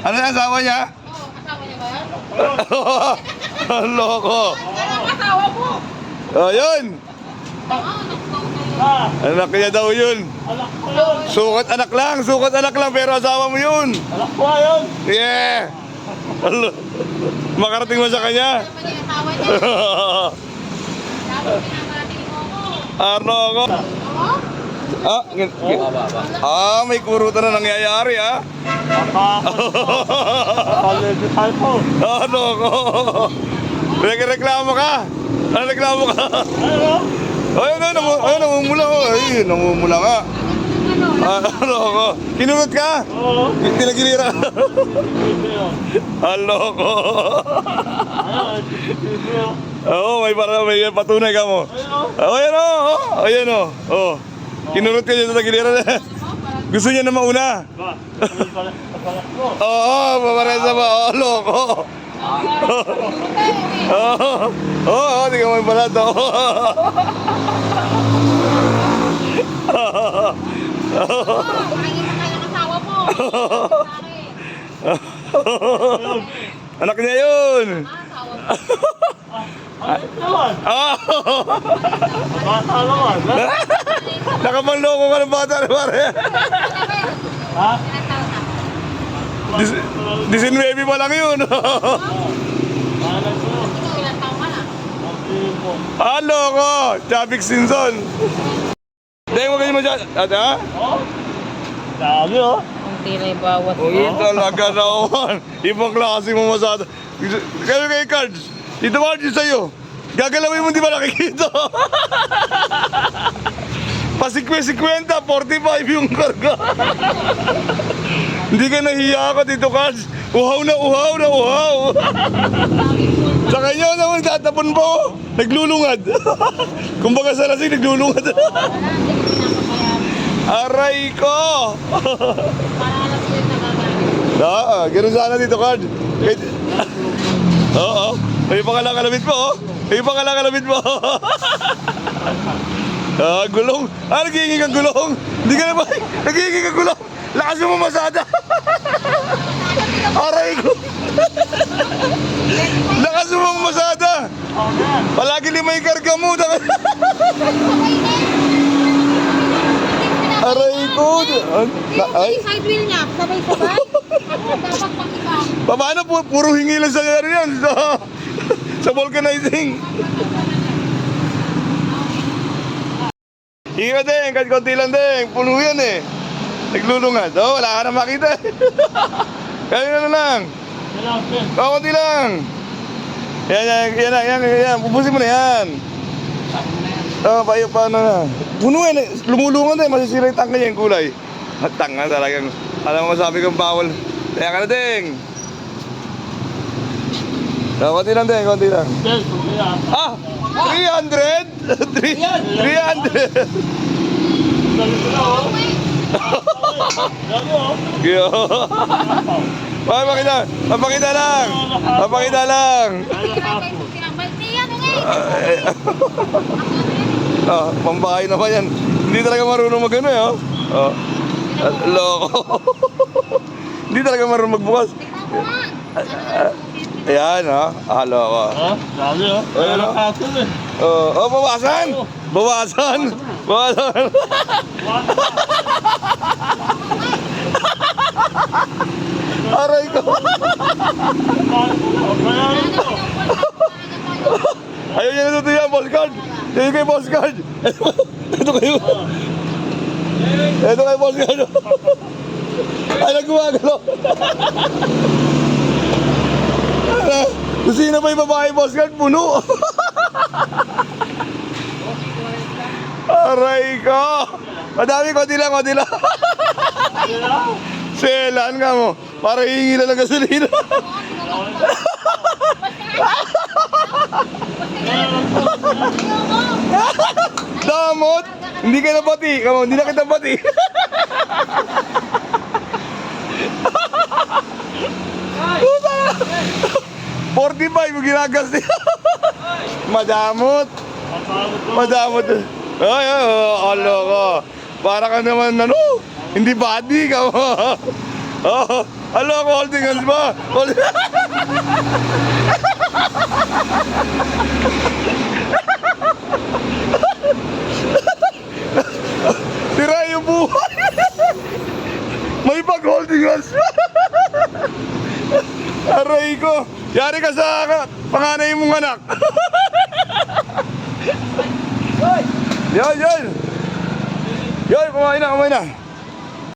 Ano yung asawa niya? Oo, asawa niya ba yan? Ang loko. Anong asawa mo? Oh, yun. Anak niya daw yun. Anak ko yun. Sukat anak lang, pero asawa mo yun. Anak ko yun. Yeah. Makarating mo sa kanya. Ano naman yung asawa niya? Dapat pinamarating mo ako. Arno ako. Oo? May kurutan na nangyayari, ah. Pag-editay ko. Ano ako? Reklamo ka? Ano reklamo ka? Ano? Ay, namumula ko. Ay, namumula ka. Ano ako? Kinunod ka? Oo. Tinagilira. Dito yun. Ano ko? Ayun, dito yun. Oo, may patunay ka mo. Ayun, Oh, oh. ayan o. Oh. Kinunod ka niya sa tagilira. Gusto niya na mauna. Ba? Ayun pala. Papalat mo. Oo, paparesa ba? Oo, loko. Oo, di ka may balat ako. Makikita kayo ng asawa mo. Anak niya yun. Asawa mo. Ano naman? Bata naman. Nakapanloko ka ng bata na pare. Ha? Ilang taon na? 19 pa lang yun. Mahalag ko yun. Ikaw, ilang taon ka na? Ang tingin mo. Loko. Chavik Sinson. Dahil mo ganyan mo siya. Ha? Oh? Dami, oh. Ang tilay bawat. Uy, talaga naman. Ibang klase mo masada. Kayo kay Cards. Dito ba Cards sa'yo? Gagalawin mo, di ba nakikita? Pa-50, 45 yung karga. Hindi ka nahiya ka dito, Cards. Uhaw na uhaw. Sa kanya naman, tatapon po. Naglulungad. Kumbaga sa lasing, naglulungad. Aray ko! Para alam ko yung nakagaling. Ganun sana dito, Card. Oo. May pangalakalamit mo, oh. May pangalakalamit mo. Gulong. Nagiging kang gulong. Hindi ka na ba? Nagiging kang gulong. Lakas mo masada. Aray ko. Lakas mo masada. Oh, yan. Palagi lima yung karga mo. Aray ko. Ay. Side wheel niya, sabay-sabay. Ako, dapat pakita. Paano puro hingi lang sa ano yan sa vulcanizing. Hingi ka din, kahit konti lang din. Puno yan eh. Naglulungad. Oh, wala ka na makita eh. Kaya na lang. Kailangan, Ken. Konti lang. Yan. Pupusin mo na yan. Paano na. Puno yan eh. Lumulungan eh. Masisira yung tangka niya yung kulay. Tanga talagang. Alam mo masabi kong bawal. Kaya ka na ding. Konti lang din, konti lang. Ken, kumaya. 300? 300? Ganito na, oh. Dami, oh. Yo. Papakita lang. Papakita lang. Pambahay naman yan. Hindi talaga marunong mag-ano eh, oh. Loko. Hindi talaga marunong magbukas. Ayan, ha? Loko. Ha? Dami, oh. Ayun, oh. Kaso, eh. Bawasan. Aray ko. Ayaw niya natutuyan, boss card. Sige kay boss card. Ito kayo. Ito kay boss card. Ay, nagumagalo. Kung sino pa yung babae, boss card, puno. Aray ko. Madami, konti lang. Selan ka mo. Para hihingi na ng gasolina. Damot. Hindi ka napati. Hindi na kita pati. Puta! 45 yung ginagas niya. Madamot. Madamot. Ay, alo ko. Para ka naman, hindi body ka mo. Oh, alo ko holding hands ba? Tira yung buhay. May pag-holding hands. Aray ko. Yari ka sa panganay mong anak. Yan, yan. Yan, kumain na, kumain na.